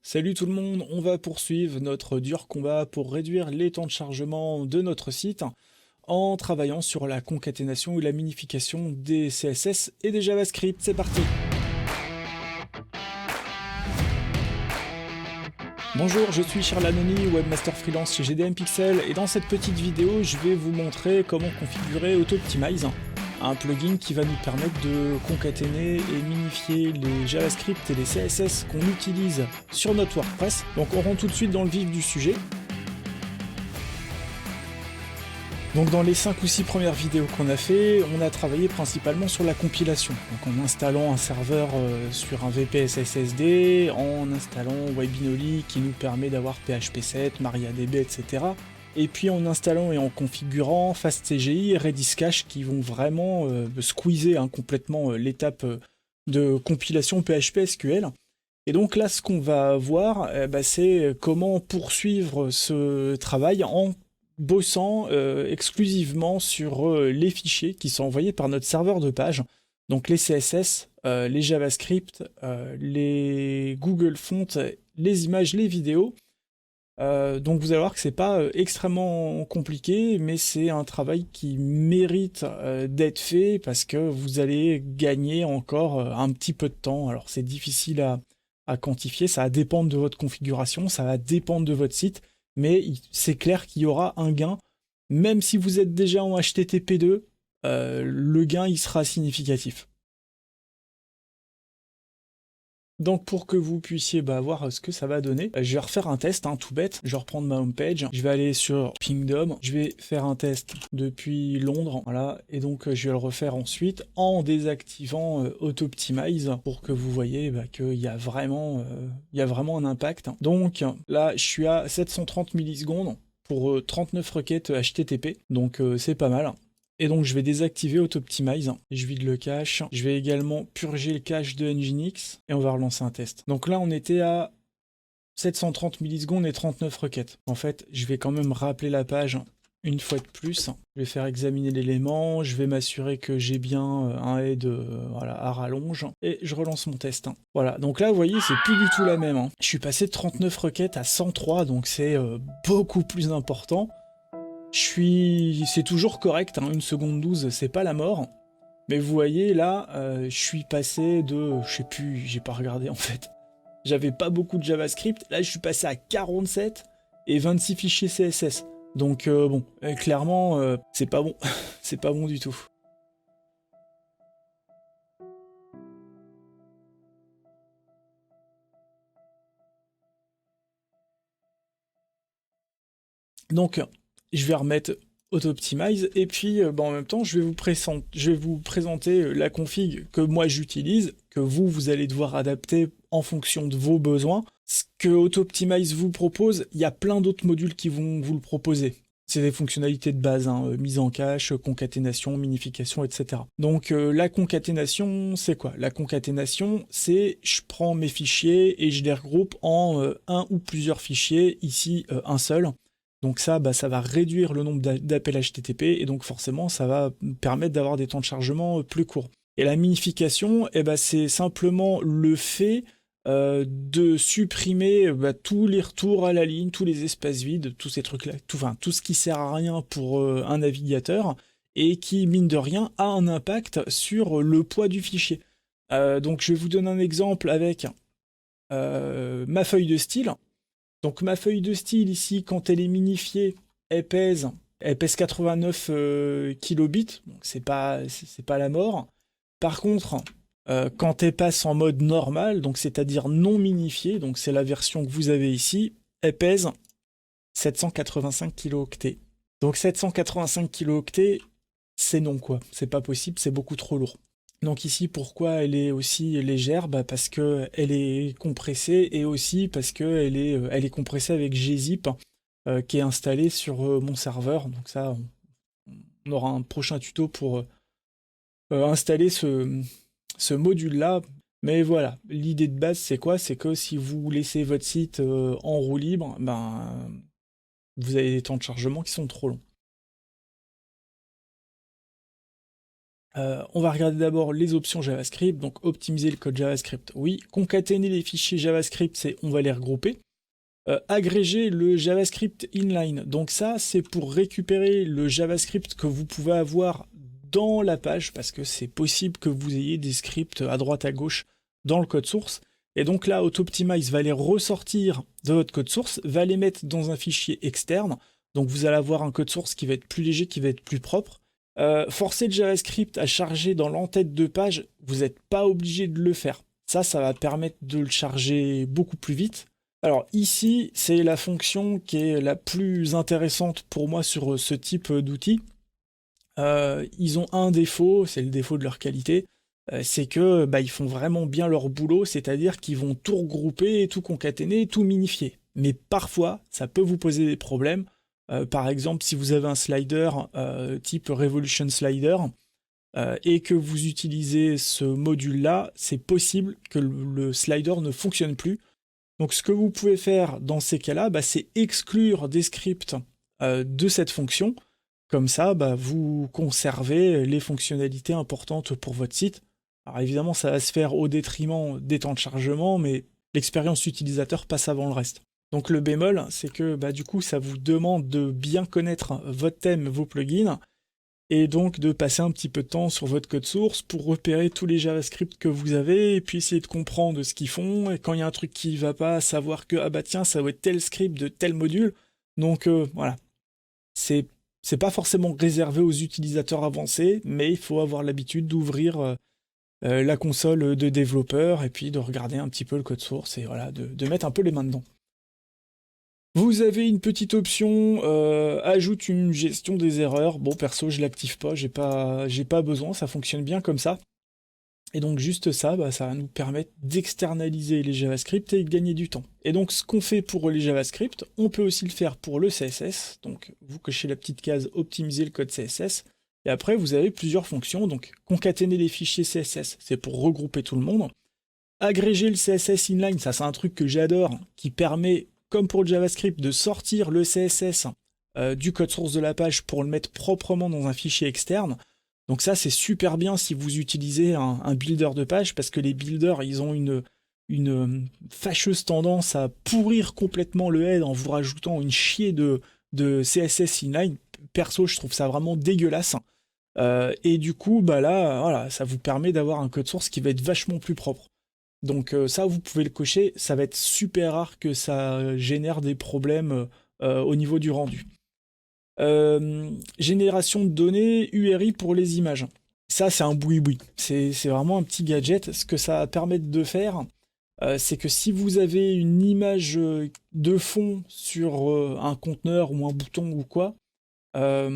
Salut tout le monde, on va poursuivre notre dur combat pour réduire les temps de chargement de notre site en travaillant sur la concaténation et la minification des CSS et des JavaScript. C'est parti! Bonjour, je suis Charles Anony, webmaster freelance chez GDM Pixel et dans cette petite vidéo, je vais vous montrer comment configurer AutoOptimize, un plugin qui va nous permettre de concaténer et minifier les JavaScript et les CSS qu'on utilise sur notre WordPress. Donc on rentre tout de suite dans le vif du sujet. Donc dans les 5 ou 6 premières vidéos qu'on a fait, on a travaillé principalement sur la compilation. Donc en installant un serveur sur un VPS SSD, en installant Webinoli qui nous permet d'avoir PHP 7, MariaDB, etc. Et puis en installant et en configurant FastCGI et Redis Cache qui vont vraiment squeezer complètement l'étape de compilation PHP SQL. Et donc là, ce qu'on va voir, c'est comment poursuivre ce travail en bossant exclusivement sur les fichiers qui sont envoyés par notre serveur de page. Donc les CSS, les JavaScript, les Google Fonts, les images, les vidéos. Donc vous allez voir que c'est pas extrêmement compliqué, mais c'est un travail qui mérite d'être fait parce que vous allez gagner encore un petit peu de temps. Alors c'est difficile à quantifier, ça va dépendre de votre configuration, ça va dépendre de votre site, mais c'est clair qu'il y aura un gain. Même si vous êtes déjà en HTTP2, le gain il sera significatif. Donc pour que vous puissiez voir ce que ça va donner, je vais refaire un test tout bête. Je vais reprendre ma homepage, je vais aller sur Pingdom, je vais faire un test depuis Londres, voilà, et donc je vais le refaire ensuite en désactivant AutoOptimize pour que vous voyez qu'il y a vraiment un impact. Donc là je suis à 730 millisecondes pour 39 requêtes HTTP, donc c'est pas mal. Et donc je vais désactiver AutoOptimize, je vide le cache, je vais également purger le cache de Nginx, et on va relancer un test. Donc là on était à 730 millisecondes et 39 requêtes. En fait, je vais quand même rappeler la page une fois de plus. Je vais faire examiner l'élément, je vais m'assurer que j'ai bien un head à rallonge, et je relance mon test. Voilà, donc là vous voyez c'est plus du tout la même. Je suis passé de 39 requêtes à 103, donc c'est beaucoup plus important. C'est toujours correct, 1 seconde 12, c'est pas la mort. Mais vous voyez, là, je suis passé de... Je sais plus, j'ai pas regardé en fait. J'avais pas beaucoup de JavaScript, là je suis passé à 47 et 26 fichiers CSS. Donc bon, clairement, c'est pas bon. C'est pas bon du tout. Donc, je vais remettre AutoOptimize et puis en même temps, je vais vous présenter la config que moi j'utilise, que vous allez devoir adapter en fonction de vos besoins. Ce que AutoOptimize vous propose, il y a plein d'autres modules qui vont vous le proposer. C'est des fonctionnalités de base, mise en cache, concaténation, minification, etc. Donc la concaténation, c'est quoi? La concaténation, c'est je prends mes fichiers et je les regroupe en un ou plusieurs fichiers, ici un seul. Donc ça, ça va réduire le nombre d'appels HTTP et donc forcément, ça va permettre d'avoir des temps de chargement plus courts. Et la minification, c'est simplement le fait de supprimer tous les retours à la ligne, tous les espaces vides, tous ces trucs-là, tout ce qui sert à rien pour un navigateur et qui, mine de rien, a un impact sur le poids du fichier. Donc je vais vous donner un exemple avec ma feuille de style. Donc ma feuille de style ici, quand elle est minifiée, elle pèse 89 kilobits, donc c'est pas la mort. Par contre, quand elle passe en mode normal, donc c'est-à-dire non minifiée, donc c'est la version que vous avez ici, elle pèse 785 kilooctets. Donc 785 kilooctets, c'est non quoi, c'est pas possible, c'est beaucoup trop lourd. Donc ici, pourquoi elle est aussi légère? Parce qu'elle est compressée et aussi parce qu'elle est compressée avec gzip qui est installé sur mon serveur. Donc ça, on aura un prochain tuto pour installer ce module-là. Mais voilà, l'idée de base, c'est quoi? C'est que si vous laissez votre site en roue libre, vous avez des temps de chargement qui sont trop longs. On va regarder d'abord les options JavaScript, donc optimiser le code JavaScript, oui. Concaténer les fichiers JavaScript, c'est on va les regrouper. Agréger le JavaScript inline, donc ça c'est pour récupérer le JavaScript que vous pouvez avoir dans la page, parce que c'est possible que vous ayez des scripts à droite à gauche dans le code source, et donc là AutoOptimize va les ressortir de votre code source, va les mettre dans un fichier externe, donc vous allez avoir un code source qui va être plus léger, qui va être plus propre. Forcer le JavaScript à charger dans l'entête de page, vous n'êtes pas obligé de le faire. Ça va permettre de le charger beaucoup plus vite. Alors ici, c'est la fonction qui est la plus intéressante pour moi sur ce type d'outil. Ils ont un défaut, c'est le défaut de leur qualité, c'est que ils font vraiment bien leur boulot, c'est-à-dire qu'ils vont tout regrouper, tout concaténer, tout minifier. Mais parfois, ça peut vous poser des problèmes. Par exemple, si vous avez un slider type Revolution Slider, et que vous utilisez ce module-là, c'est possible que le slider ne fonctionne plus. Donc ce que vous pouvez faire dans ces cas-là, c'est exclure des scripts de cette fonction. Comme ça, vous conservez les fonctionnalités importantes pour votre site. Alors évidemment, ça va se faire au détriment des temps de chargement, mais l'expérience utilisateur passe avant le reste. Donc le bémol, c'est que du coup, ça vous demande de bien connaître votre thème, vos plugins, et donc de passer un petit peu de temps sur votre code source pour repérer tous les JavaScript que vous avez, et puis essayer de comprendre ce qu'ils font, et quand il y a un truc qui va pas, savoir que, tiens, ça doit être tel script de tel module. Donc voilà, c'est pas forcément réservé aux utilisateurs avancés, mais il faut avoir l'habitude d'ouvrir la console de développeur, et puis de regarder un petit peu le code source, et voilà, de mettre un peu les mains dedans. Vous avez une petite option, ajoute une gestion des erreurs. Bon, perso, je l'active pas, j'ai pas besoin, ça fonctionne bien comme ça. Et donc juste ça, ça va nous permettre d'externaliser les JavaScript et de gagner du temps. Et donc ce qu'on fait pour les JavaScript, on peut aussi le faire pour le CSS. Donc vous cochez la petite case optimiser le code CSS. Et après, vous avez plusieurs fonctions. Donc concaténer les fichiers CSS, c'est pour regrouper tout le monde. Agréger le CSS inline, ça c'est un truc que j'adore, qui permet, comme pour le JavaScript, de sortir le CSS du code source de la page pour le mettre proprement dans un fichier externe. Donc ça c'est super bien si vous utilisez un builder de page, parce que les builders ils ont une fâcheuse tendance à pourrir complètement le head en vous rajoutant une chier de CSS inline. Perso, je trouve ça vraiment dégueulasse. Et du coup, là, voilà, ça vous permet d'avoir un code source qui va être vachement plus propre. Donc ça, vous pouvez le cocher, ça va être super rare que ça génère des problèmes au niveau du rendu. Génération de données, URI pour les images. Ça, c'est un boui-boui. C'est vraiment un petit gadget. Ce que ça va permettre de faire, c'est que si vous avez une image de fond sur un conteneur ou un bouton ou quoi, ça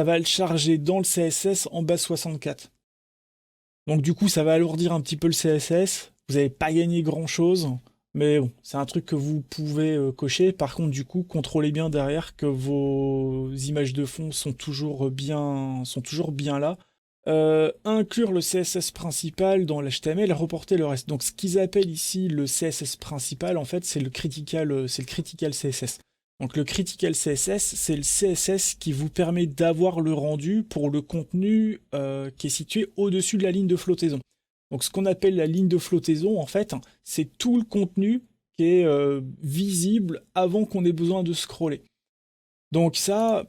va le charger dans le CSS en base 64. Donc du coup, ça va alourdir un petit peu le CSS. Vous n'avez pas gagné grand-chose. Mais bon, c'est un truc que vous pouvez cocher. Par contre, du coup, contrôlez bien derrière que vos images de fond sont toujours bien là. Inclure le CSS principal dans l'HTML et reporter le reste. Donc ce qu'ils appellent ici le CSS principal, en fait, c'est le critical CSS. Donc le critical CSS, c'est le CSS qui vous permet d'avoir le rendu pour le contenu qui est situé au-dessus de la ligne de flottaison. Donc ce qu'on appelle la ligne de flottaison, en fait, c'est tout le contenu qui est visible avant qu'on ait besoin de scroller. Donc ça,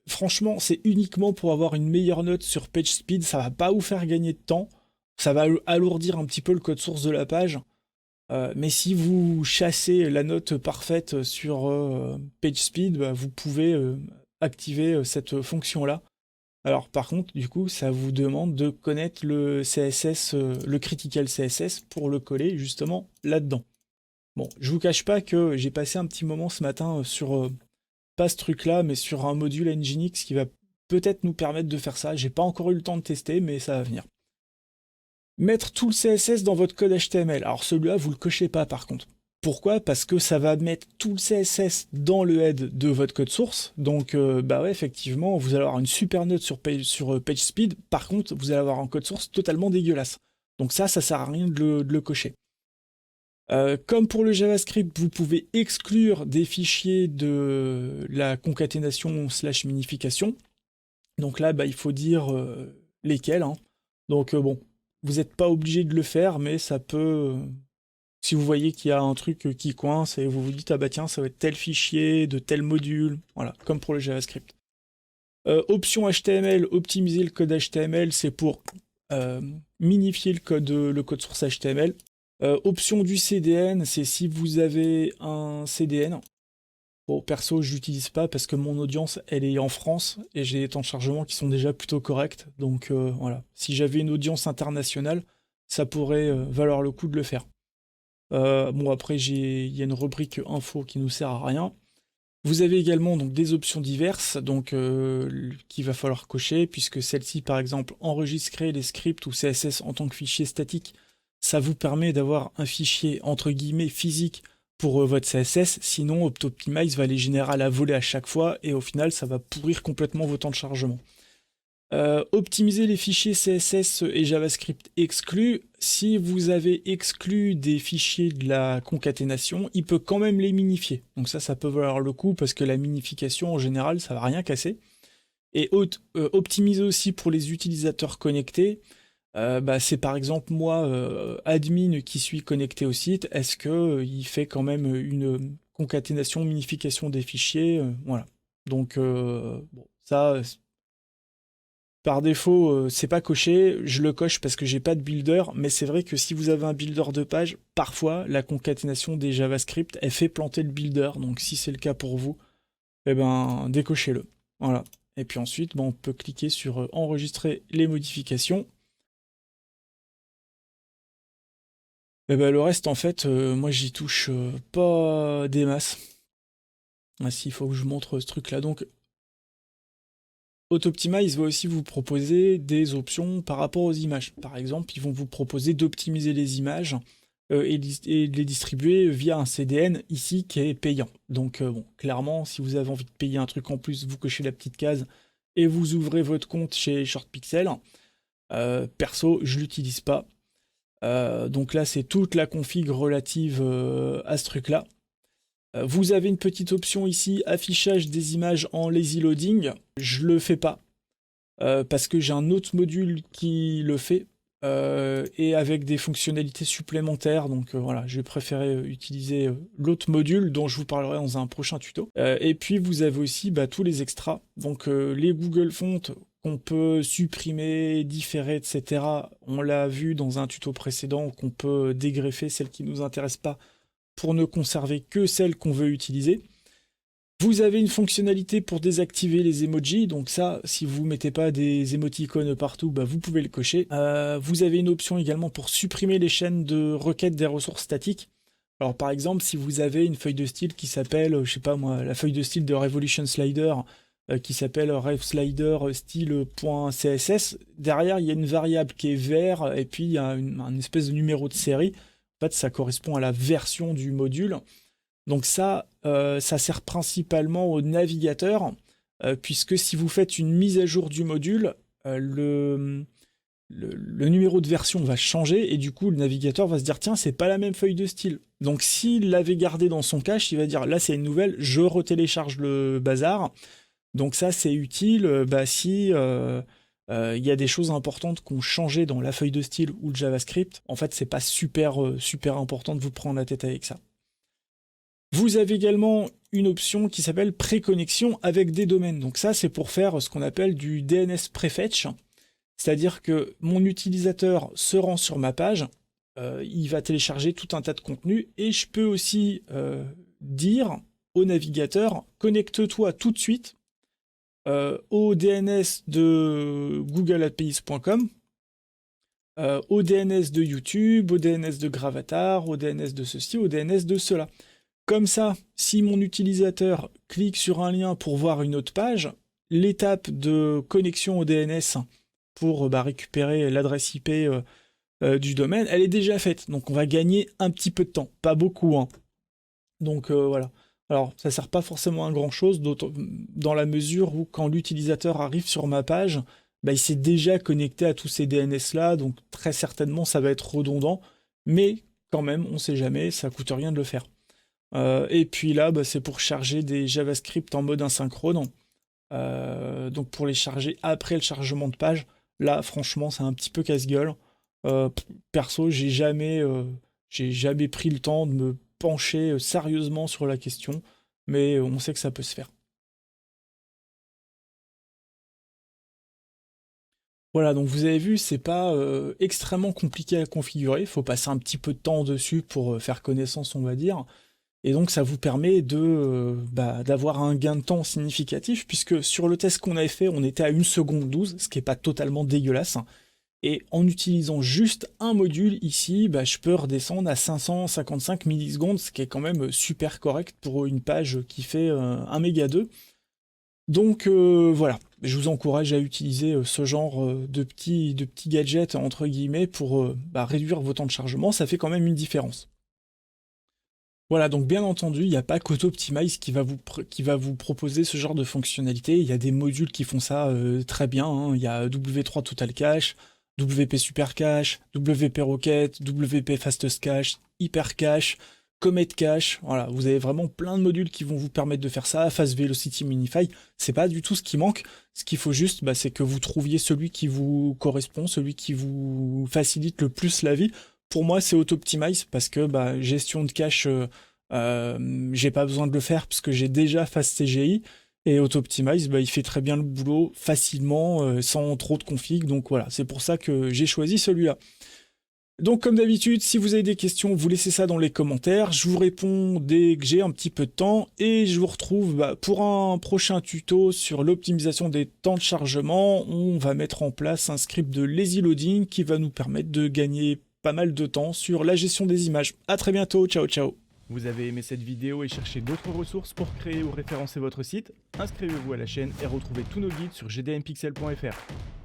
franchement, c'est uniquement pour avoir une meilleure note sur PageSpeed, ça va pas vous faire gagner de temps, ça va alourdir un petit peu le code source de la page, mais si vous chassez la note parfaite sur PageSpeed, vous pouvez activer cette fonction-là. Alors par contre, du coup, ça vous demande de connaître le CSS, le critical CSS pour le coller justement là-dedans. Bon, je vous cache pas que j'ai passé un petit moment ce matin sur pas ce truc-là, mais sur un module Nginx qui va peut-être nous permettre de faire ça. J'ai pas encore eu le temps de tester, mais ça va venir. Mettre tout le CSS dans votre code HTML. Alors celui-là, vous le cochez pas par contre. Pourquoi ? Parce que ça va mettre tout le CSS dans le head de votre code source. Donc, ouais, effectivement, vous allez avoir une super note sur PageSpeed. Par contre, vous allez avoir un code source totalement dégueulasse. Donc ça sert à rien de le cocher. Comme pour le JavaScript, vous pouvez exclure des fichiers de la concaténation /minification. Donc là, il faut dire lesquels, hein. Donc bon, vous n'êtes pas obligé de le faire, mais ça peut... si vous voyez qu'il y a un truc qui coince et vous vous dites, ah bah tiens, ça va être tel fichier, de tel module, voilà, comme pour le JavaScript. Option HTML, optimiser le code HTML, c'est pour minifier le code source HTML. Option du CDN, c'est si vous avez un CDN. Bon, perso, je l'utilise pas parce que mon audience, elle est en France et j'ai des temps de chargement qui sont déjà plutôt corrects. Donc voilà, si j'avais une audience internationale, ça pourrait valoir le coup de le faire. Bon, après, il y a une rubrique info qui nous sert à rien. Vous avez également donc des options diverses, donc qu'il va falloir cocher, puisque celle-ci, par exemple, enregistrer les scripts ou CSS en tant que fichier statique, ça vous permet d'avoir un fichier entre guillemets physique pour votre CSS, sinon Optimize va les générer à la volée à chaque fois, et au final, ça va pourrir complètement vos temps de chargement. Optimiser les fichiers CSS et JavaScript exclus. Si vous avez exclu des fichiers de la concaténation, il peut quand même les minifier. Donc ça peut valoir le coup parce que la minification en général, ça va rien casser. Et optimiser aussi pour les utilisateurs connectés. C'est par exemple moi, admin qui suis connecté au site, est-ce que il fait quand même une concaténation, minification des fichiers, voilà. Donc bon, ça par défaut, c'est pas coché, je le coche parce que j'ai pas de builder, mais c'est vrai que si vous avez un builder de page, parfois la concaténation des JavaScript, elle fait planter le builder, donc si c'est le cas pour vous, eh ben décochez-le. Voilà. Et puis ensuite, on peut cliquer sur enregistrer les modifications. Et le reste, en fait, moi j'y touche pas des masses. Ah si, il faut que je vous montre ce truc-là. Donc, Autoptimize va aussi vous proposer des options par rapport aux images. Par exemple, ils vont vous proposer d'optimiser les images et de les distribuer via un CDN ici qui est payant. Donc bon, clairement, si vous avez envie de payer un truc en plus, vous cochez la petite case et vous ouvrez votre compte chez ShortPixel. Perso, je l'utilise pas. Donc là, c'est toute la config relative à ce truc-là. Vous avez une petite option ici, affichage des images en lazy loading. Je le fais pas, parce que j'ai un autre module qui le fait, et avec des fonctionnalités supplémentaires. Donc voilà, j'ai préféré utiliser l'autre module dont je vous parlerai dans un prochain tuto. Et puis vous avez aussi tous les extras. Donc les Google Fonts qu'on peut supprimer, différer, etc. On l'a vu dans un tuto précédent, qu'on peut dégreffer celles qui ne nous intéressent pas pour ne conserver que celles qu'on veut utiliser. Vous avez une fonctionnalité pour désactiver les emojis, donc ça, si vous ne mettez pas des émoticônes partout, vous pouvez le cocher. Vous avez une option également pour supprimer les chaînes de requête des ressources statiques. Alors par exemple, si vous avez une feuille de style qui s'appelle, je sais pas moi, la feuille de style de Revolution Slider, qui s'appelle revslider style.css, derrière il y a une variable qui est vert, et puis il y a un espèce de numéro de série. En fait, ça correspond à la version du module. Donc ça sert principalement au navigateur, puisque si vous faites une mise à jour du module, le numéro de version va changer, et du coup, le navigateur va se dire, tiens, c'est pas la même feuille de style. Donc s'il l'avait gardé dans son cache, il va dire, là c'est une nouvelle, je retélécharge le bazar. Donc ça, c'est utile si... il y a des choses importantes qu'on changé dans la feuille de style ou le JavaScript. En fait, c'est pas super important de vous prendre la tête avec ça. Vous avez également une option qui s'appelle préconnexion avec des domaines. Donc ça, c'est pour faire ce qu'on appelle du DNS prefetch. C'est-à-dire que mon utilisateur se rend sur ma page, il va télécharger tout un tas de contenu, et je peux aussi dire au navigateur, connecte-toi tout de suite au DNS de googleapis.com, au DNS de YouTube, au DNS de Gravatar, au DNS de ceci, au DNS de cela. Comme ça, si mon utilisateur clique sur un lien pour voir une autre page, l'étape de connexion au DNS pour récupérer l'adresse IP du domaine, elle est déjà faite. Donc on va gagner un petit peu de temps, pas beaucoup, hein. Donc voilà. Alors, ça sert pas forcément à grand chose, dans la mesure où quand l'utilisateur arrive sur ma page, il s'est déjà connecté à tous ces DNS-là, donc très certainement ça va être redondant, mais quand même, on sait jamais, ça coûte rien de le faire. Et puis là, c'est pour charger des JavaScript en mode asynchrone. Donc pour les charger après le chargement de page, là franchement c'est un petit peu casse-gueule. Perso, j'ai jamais pris le temps de me pencher sérieusement sur la question, mais on sait que ça peut se faire. Voilà, donc vous avez vu, c'est pas extrêmement compliqué à configurer, il faut passer un petit peu de temps dessus pour faire connaissance, on va dire. Et donc ça vous permet d'avoir un gain de temps significatif, puisque sur le test qu'on avait fait, on était à 1 seconde 12, ce qui est pas totalement dégueulasse. Et en utilisant juste un module ici, je peux redescendre à 555 millisecondes, ce qui est quand même super correct pour une page qui fait 1 méga 2. Donc voilà, je vous encourage à utiliser ce genre de petits gadgets entre guillemets pour réduire vos temps de chargement, ça fait quand même une différence. Voilà, donc bien entendu, il n'y a pas qu'AutoOptimize qui va vous proposer ce genre de fonctionnalité. Il y a des modules qui font ça très bien, hein. Il y a W3 Total Cache, WP Super Cache, WP Rocket, WP Fastest Cache, Hyper Cache, Comet Cache. Voilà, vous avez vraiment plein de modules qui vont vous permettre de faire ça. Fast Velocity Minify, c'est pas du tout ce qui manque. Ce qu'il faut juste, c'est que vous trouviez celui qui vous correspond, celui qui vous facilite le plus la vie. Pour moi, c'est AutoOptimize parce que gestion de cache, j'ai pas besoin de le faire parce que j'ai déjà FastCGI. Et AutoOptimize, il fait très bien le boulot facilement, sans trop de config. Donc voilà, c'est pour ça que j'ai choisi celui-là. Donc comme d'habitude, si vous avez des questions, vous laissez ça dans les commentaires. Je vous réponds dès que j'ai un petit peu de temps. Et je vous retrouve pour un prochain tuto sur l'optimisation des temps de chargement. On va mettre en place un script de lazy loading qui va nous permettre de gagner pas mal de temps sur la gestion des images. A très bientôt, ciao ciao. Vous avez aimé cette vidéo et cherchez d'autres ressources pour créer ou référencer votre site? Inscrivez-vous à la chaîne et retrouvez tous nos guides sur gdmpixel.fr.